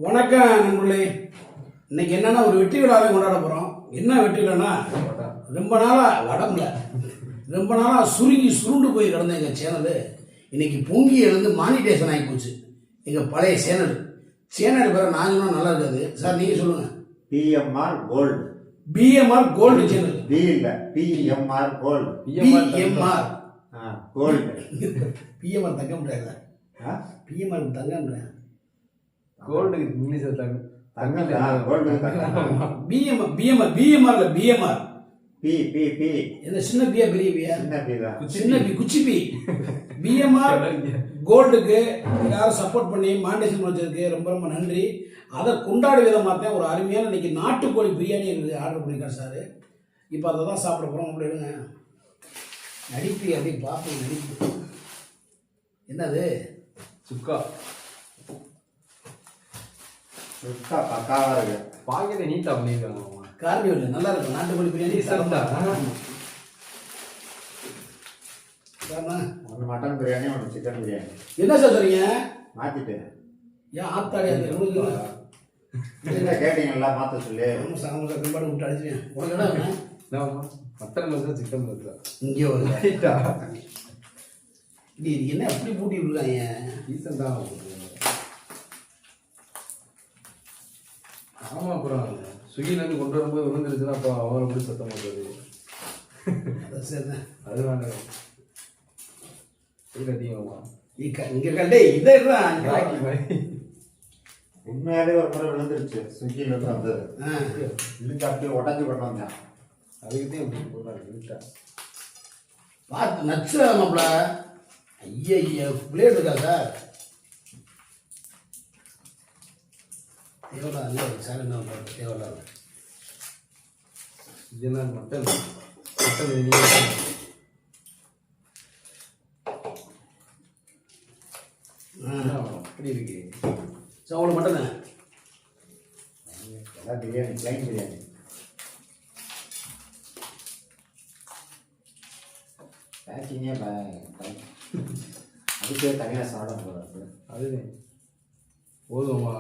வணக்கம் நண்பர்களே. இன்னைக்கு என்னன்னா ஒரு வெற்றி விழாவை கொண்டாட போகிறோம். என்ன வெற்றி விழானா, ரொம்ப நாளாக சுருங்கி சுருண்டு போய் கிடந்த எங்கள் சேனலு இன்னைக்கு பொங்கி எழுந்து மானிட்டேஷன் ஆகி போச்சு. எங்கள் பழைய சேனல் பேர நான் சொன்னால் நல்லா இருக்காது சார், நீங்கள் சொல்லுங்கள். PMR gold. PMR gold channel. P இல்லை, PMR gold. PMR gold. PMR தங்க முடியாது. பிஎம்ஆர் தங்க முடியாது. கோல்டு இங்கிலீஷில் பிஎம்ஆர் பி பி பி என்ன சின்ன பியா பெரிய பியா? சின்ன பி தான். சின்ன பி, குச்சி பி. பிஎம்ஆர் கோல்டுக்கு எல்லாரும் சப்போர்ட் பண்ணி மாண்டேஷன் வச்சதுக்கு ரொம்ப ரொம்ப நன்றி. அதை கொண்டாடு விதமாக தான் ஒரு அருமையான இன்னைக்கு நாட்டுக்கோழி பிரியாணி எனக்கு ஆர்டர் பண்ணியிருக்காரு சார். இப்போ அதை தான் சாப்பிட போகிறோம். அப்படி இருங்க, நடிப்பு அப்படி பார்ப்போம். நடிப்பு என்னது? சுக்கா பக்காவாக இருக்கு. பாக்கெட்டை நீட்டாக பண்ணியிருக்காங்க. காரணம் இல்லை, நல்லா இருக்கும் நாட்டுக்கோழி பிரியாணி. ஒன்று மட்டன் பிரியாணி, ஒன்று சிக்கன் பிரியாணி. என்ன சார் சொல்றீங்க? மாற்றிட்டு ஏன் ஆத்தாடியா கேட்டீங்களா? மாற்ற சொல்லி சாம்பாடு விட்டு அடிச்சுவேன். உனக்கு என்ன மட்டன் வருது, சிக்கன் வருது. இங்கே வருது. இது என்ன அப்படி பூட்டி விடுறாங்க? ரீசெண்டாக ஆமாம். அப்புறம் ஸ்விக்கிலேருந்து கொண்டு வரும்போது விழுந்துருச்சுன்னா அப்போ அவரை எப்படி சத்தம் பண்ணுறது? சரிதான், அது வேண்டாம். அதிகமா இங்கே கண்டே இதே தான் உண்மையாலே ஒரு முறை விழுந்துருச்சு. ஸ்விக்கிலேருந்து வந்தது இழுத்து அப்படியே உடஞ்சி கொண்டு வந்தேன். அதுக்குதான் எப்படி போடுறாங்க இழுத்தா பார்த்து நச்சுறாமப்ல. ஐயா பிளேட் இருக்கா சார்? தேவையில்ல இல்லை சார், என்ன பண்ணுறது? தேவையில்ல. இதெல்லாம் மட்டன் அப்படி இருக்கு சார். அவ்வளோ மட்டன் எல்லாம் பிரியாணி, பிளைன் பிரியாணி. பேக்கிங்கே அதுக்கே தனியாக சாப்பிட போகிறாரு. அது போதுமா?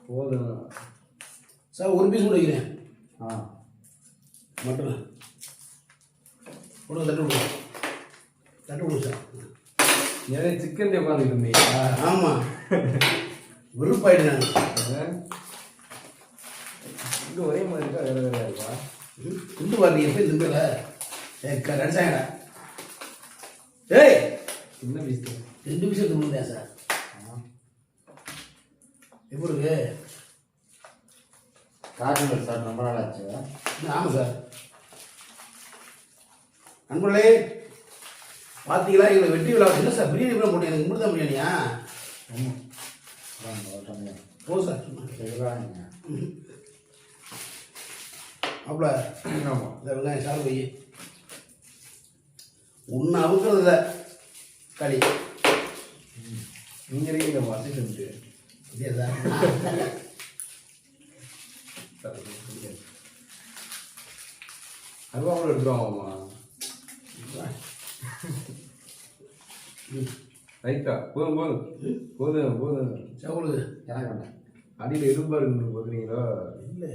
போதும் சார். ஒரு பீஸ் கூட வைக்கிறேன். மட்டன் கொடுங்க, தட்டு விடுங்க சார். நிறைய சிக்கன் உட்காந்துட்டு இருந்தீங்க. ஆமாம், விருப்பாயிடுங்க. இங்கே ஒரே மாதிரி இருக்கா, வேறு வேறு இருக்கா? துண்டு பாருங்க எப்படி துண்டுல நடிச்சாங்கடா. ஏய், சின்ன பீஸ் 2 பீஸ் துண்டுதா சார்? எப்படி இருக்கு? காட்டுங்கள் சார், ரொம்ப நாள் ஆச்சு. ஆமாம் சார். நண்பர்களே பார்த்தீங்களா, எங்களை வெற்றி விழா இல்லை சார். பிரியாணி கூட போட்டேன். எனக்கு மட்டும் தான் பிரியாணியா? போதும் சார். அப்பல ஆமாம், இந்த வெங்காயம் சார் போய் ஒன்று அவுக்கிறது இல்லை களி. நீங்கள் இருக்கீங்க அசிஸ்டன்ட்டு. இதே சார். அருவா கூட எடுத்துருவாங்கம்மா. ரைட்டா? போதும் போதும் போதும் போதும். சவுளுது எனக்கு வேண்டாம். அடியில் எலும்பா இருக்குன்னு பார்க்குறீங்களா? இல்லை,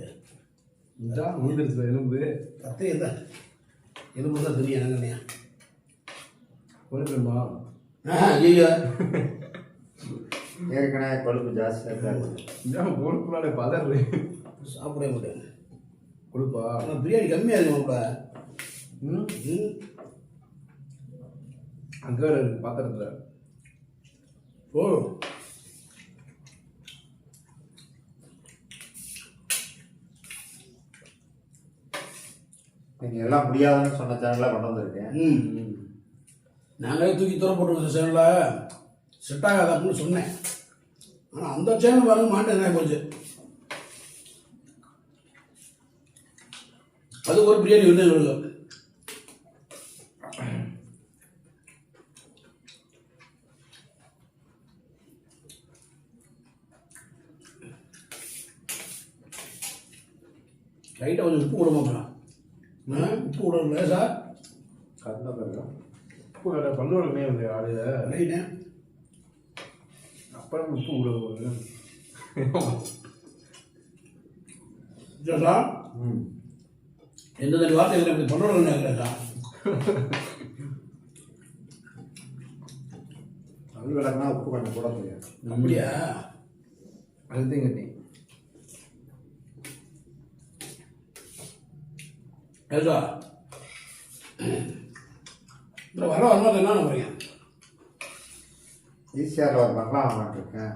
இந்தா விழுந்துருச்சு எலும்பு. கத்தையே தான் எலும்பு தான் தெரியும். என்னங்கண்ணா கொழுப்புமா? ஐயோ, ஏற்கனவே கொழுப்பு ஜாஸ்தியாக இருக்கு. கொழுப்புனாலே பதறு. சாப்பிடவே மாட்டேன். கொழுப்பா? ஆனால் பிரியாணி கம்மியாக இருக்குமாப்ல. அங்கே இருக்கு பாத்திரத்தில். ஓ, நீங்கள் எல்லாம் முடியாதுன்னு சொன்ன சேனலாக கொண்டு வந்திருக்கேன். நாங்களே தூக்கி தூர போட்டு சேனலில் செட் ஆகாது அப்படின்னு சொன்னேன். ஆனால் அந்த சேனல் பாருங்க மாட்டேன் போச்சு. அது ஒரு பிரியாணி வந்து எங்களுக்கு லைட்டாக கொஞ்சம் உப்பு விட உப்பு விடல சார். கரெக்டாக இருக்கா? உப்பு கடை பல்லோட மேலே ஆடுத ரைட்டு. அப்புறம் உப்பு விடுவோம். கேட்டா ம் எந்த தனி வார்த்தை இப்படி பண்ணணும் கேட்டா அது விளக்குனா உப்பு கொஞ்சம் கூட தெரியும். அப்படியா? அதுதான் கேட்டேன். கேட்டா இந்த வர வரும்போது என்ன பண்ணுறீங்க? ஈஸியாக ஒரு பங்களா வாங்கலான்ட்டு இருக்கேன்.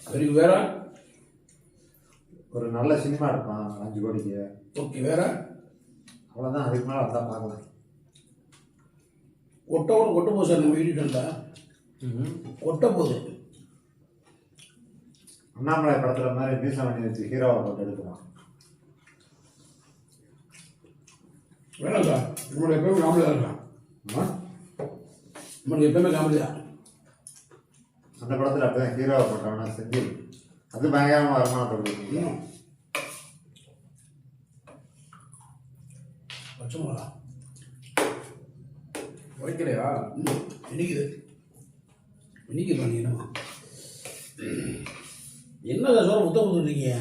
அதுக்கு வேற ஒரு நல்ல சினிமா எடுப்பான் 5 கோடிக்கு. ஓகே, வேற அவ்வளோதான், அதுக்கு மேலே அதான் பார்க்கலாம். கொட்ட போகுது சார் நம்ம வீட்டுக்கிட்ட கொட்ட போகுது. அண்ணாமலை படத்தில் மாதிரி மீச பண்ணி வச்சு ஹீரோவை போட்டு எடுக்கலாம். வேணாம் சார், நம்மளுக்கு எப்பவுமே காமெடி தான் இருக்கான். நம்மளுக்கு எப்பவுமே காமெடி தான். அந்த படத்தில் அப்போ தான் ஹீரோவை போட்டவனா செஞ்சு அது பயங்கரமாக வருமானம் கொடுக்குறீங்க. பச்சை மிளகா வைக்கலையா? இனிக்குது பண்ணிக்கணுமா? என்ன சோறு முத்த கொடுத்துருக்கீங்க?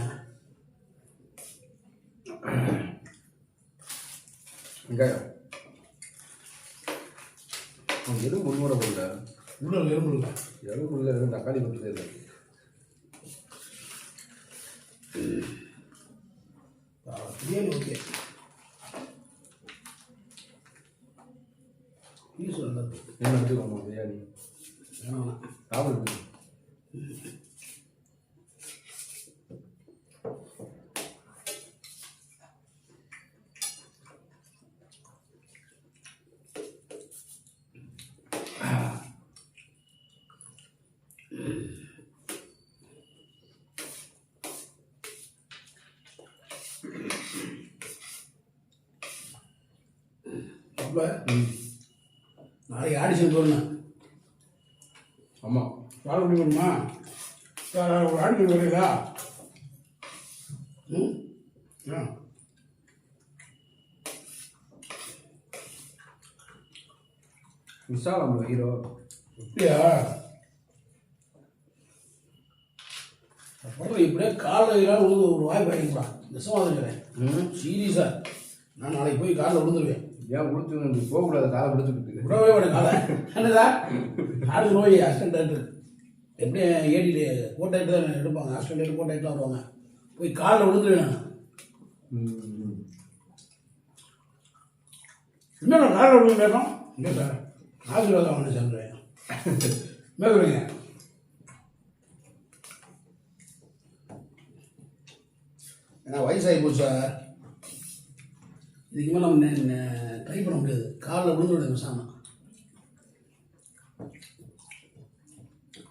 வெங்காயம் எதுவும் முன்முறை போடல. உள்ள எறும்புல எலும்புள்ள எதுவும் தக்காளி போட்டு இல்லை. பிரியாணி ஓகே. பீஸ் நல்லது. என்ன எடுத்துக்கோமா பிரியாணி? வேணாம் சாப்பிடுது. நாளைக்கு ஆடிஷன் போடணும். ஆமாம், வேலை முடிக்கணுமா சார்? ஒரு ஆடிஷன் வரீங்களா? ம் ஆ விஷால் நம்ம ஹீரோ. அப்படியா? படம் இப்படியே காலையில் விழுந்து ஒரு வாய்ப்பு ஆகிக்கலாம். விஷமாதிக்கிறேன் சீரியஸாக. நான் நாளைக்கு போய் காலைல விழுந்துருவேன். ஏன் கொடுத்து போகக்கூடாது? காலை பிடிச்சிக்கிட்டு விடவே வேணும் காலை. என்னதா ஆடு நோய் அசிஸ்டன்ட் எப்படியும் ஏடிட்டு கோட்டாயிட்டு தான் எடுப்பாங்க. அசிஸ்டன்ட் கோட்டாயிட்டுலாம் வருவாங்க. போய் காலில் விழுந்துருவேன் நான். இன்னும் நான் காலில் விழுந்து கேட்டோம். இல்லை சார், ஆசீர்வாதம் வாங்க சொல்கிறேன். மேற்கொள்ளுங்க. ஏன்னா வயசாகி போச்சு சார். இதுக்கு மேலே நம்ம ட்ரை பண்ண முடியாது. காலில் விழுந்து விடுங்க சாமி.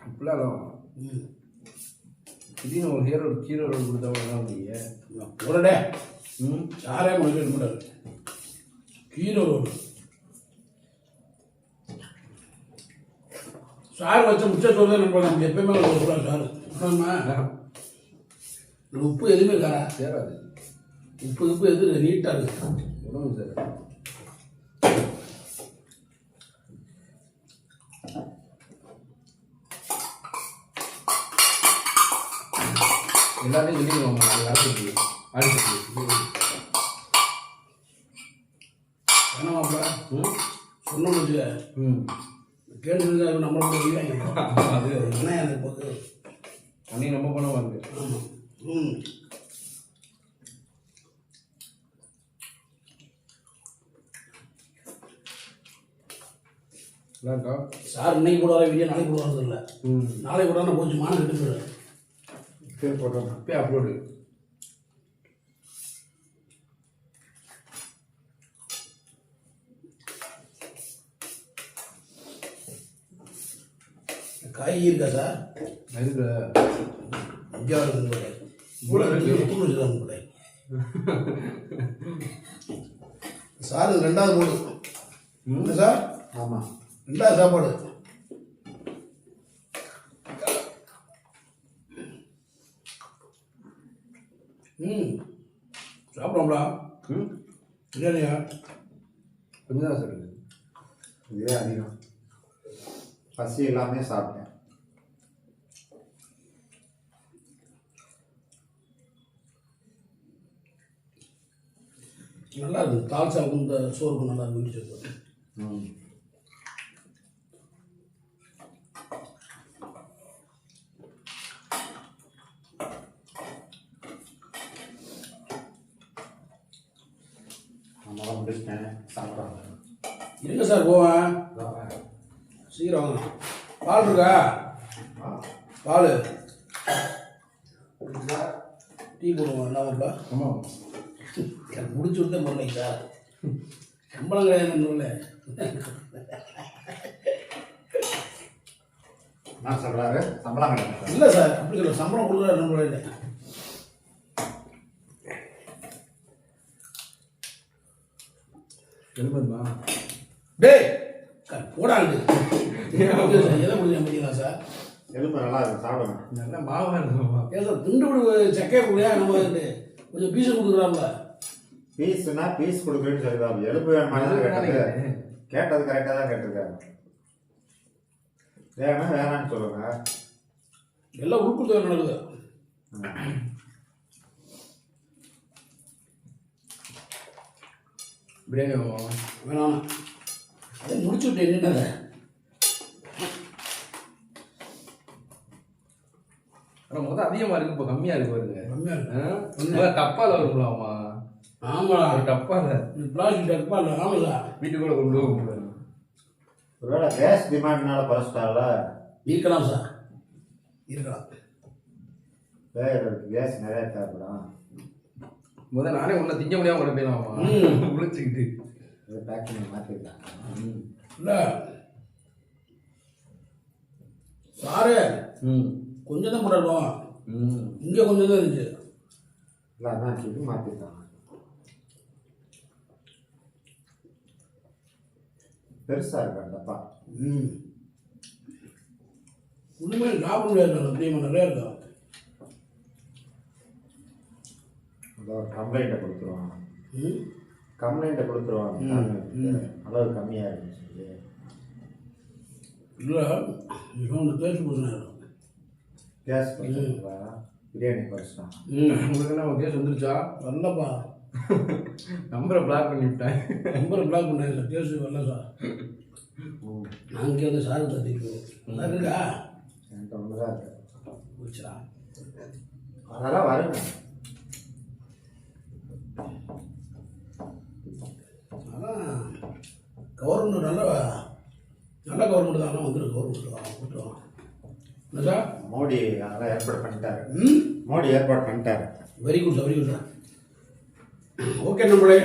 அப்படிலாம் திடீர்னு ஒரு ஹீரோ ரோல் கொடுத்தவங்க நீங்கள் போடடே. யாரே முடிக்க மாட்டாரு. ஹீரோ ரோடு சார் வச்ச முச்ச சொல்ல நமக்கு எப்பயுமே சொல்கிறார் சார். ஆமாம், உப்பு எதுவுமே இருக்காரா? சேராது. உப்பு எது நீட்டாக இருக்கு. உடம்பு சார் எல்லாத்தையும் சொல்லிடுவாங்க. அடிச்சு வேணாமாப்பா சொன்னோம் வச்சுக்க. கேட்டு நம்மளை அது என்ன எனக்கு போகுது. அன்னைக்கு நம்ம பண்ண வாங்க. ஆமாம். நல்லாக்கா சார் இன்னைக்கு கூட வர வீடியோ நாளைக்கு கூட வரது இல்லை. நாளைக்கு கூட நான் போச்சு மானம் கட்டு போயிடுறேன். போட்டோம் அப்பயே அப்லோடு. காய் இருக்கா சார்? இருக்கு. அஞ்சாவது கூட தூள் வச்சுதான் கூட சார். இது 2வது மூடு இல்லை சார்? ஆமாம், 2வது சாப்பாடு. சாப்பிடுவோம்டா. பிரியாணியா? கொஞ்சம் தான் சார். இதே அதிகம். பசி எல்லாமே சாப்பிட்டேன். நல்லா இருக்கு. தால்சாவுக்கும் இந்த சோறுக்கும் நல்லா இருக்கு. ம். நம்மளாம் முடிச்சிட்டேன், சாப்பிட்றாங்க. இருங்க சார் போவேன். சீக்கிரம் வாங்க. பால் இருக்கா? பால் டீ போடுவோம். என்ன பண்ணல ஆமாம். எனக்கு முடிச்சு விட்டே போடலைங்க சார். சம்பளம் கிடையாது இல்லை. என்ன சொல்கிறாரு? சம்பளம் கிடையாது. இல்லை சார், அப்படி சொல்ல. சம்பளம் கொடுக்குற நம்பளே இல்லை. எழுபதுமா? டேய் போடாண்டு எதை முடிஞ்சா சார்? எலும்பு நல்லா இருக்கு, சாப்பிடுங்க. நல்ல மாவாக இருக்குமா? ஏன் சார் திண்டு விடு சக்கையை கொடுயா? நம்ம கொஞ்சம் பீஸை கொடுக்குறாங்களா? பீஸ்னா பீஸ் கொடுக்குறேன்னு சொல்லிடுவாங்க. எலும்பு வேணுமா கேட்டது? கேட்டது கரெக்டாக தான் கேட்டிருக்காரு. வேணா வேணான்னு சொல்லுங்க. எல்லாம் உறுப்பு தேவை நடக்குது. பிரியாணி வேணுமா? வேணாம், அதை முடிச்சு விட்டு என்னென்ன ஆனால் முதல் அதிகமாக இருக்கு, இப்போ கம்மியாக இருக்கு வருது. கம்மியாக இருக்கு. டப்பாவில் வருங்களாமா? ஆமாம், ஒரு டப்பாவில் பிளாஸ்டிக் டப்பா இல்லை. ஆமாம் சார், வீட்டுக்குள்ளே கொண்டு போக முடியாது. ஒருவேளை கேஸ் டிமாண்ட்னால குறைச்சிட்டால இருக்கலாம் சார், இருக்கலாம். கேஸ் நிறைய தேவைப்படும். முதல் நானே உன்னை திங்க முடியாமல் கூட போயிடலாமா? உழைச்சிக்கிட்டு பேக்கிங் மாற்றிருக்காங்க. இல்லை சாரு, ம் கொஞ்சம் தான் போட்டுருவோம். ம் இங்கே கொஞ்சம் தான் இருந்துச்சு. இல்லை அதான் சொல்லி மாற்றிருக்காங்க. பெருசாக இருக்கா டப்பா? ஒன்றுமே சாப்பிட முடியாது. தீமை நிறையா இருக்கா. அதோ கம்ப்ளைண்ட்டை கொடுத்துருவாங்க. ம் கம்ப்ளைண்ட்டை கொடுத்துருவாங்க. அளவு கம்மியாக இருக்குன்னு சொல்லி. இல்லை ஒன்று பேசி கொடுக்குறாரு. கேஸ் குறைச்சிருக்கா? பிரியாணி குறைச்சிட்டான். உங்களுக்கு என்ன கேஸ் வந்துருச்சா? வரலப்பா, நம்பரை பிளாக் பண்ணி விட்டேன். நம்பரை பிளாக் பண்ணேன் சார். கேஸ் வரல சார். நான் இங்கே வந்து சாரு தட்டிட்டு நல்லா இருக்கா? என்கிட்ட ஒன்று தான் இருக்கு. போச்சுடா. அதெல்லாம் வருங்க. அதான் கவர்மெண்ட் நல்ல கவர்மெண்ட் தான். ஆனால் வந்துடும் கவர்மெண்ட் தான் கூட்டுருவான். என்ன சார்? மோடி அதெல்லாம் ஏற்பாடு பண்ணிட்டாரு. ம் மோடி ஏற்பாடு பண்ணிட்டாரு. Very good sir, very good sir. Okay நம்மளே,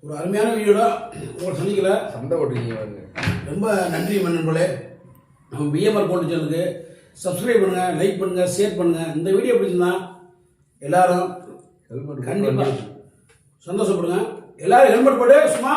ஒரு அருமையான வீடியோட உங்களை சந்திக்கல. சண்டை ஓட்டுறீங்க பாருங்க. ரொம்ப நன்றி நண்பர்களே. நம்ம பிஎம்ஆர் கோல்டு சேனலுக்கு சப்ஸ்கிரைப் பண்ணுங்கள், லைக் பண்ணுங்கள், ஷேர் பண்ணுங்கள். இந்த வீடியோ பிடிச்சிருந்தா எல்லாரும் கண்டிப்பாக சந்தோஷப்படுங்க. எல்லாரும் ஹெல்மெட் போட்டு சும்மா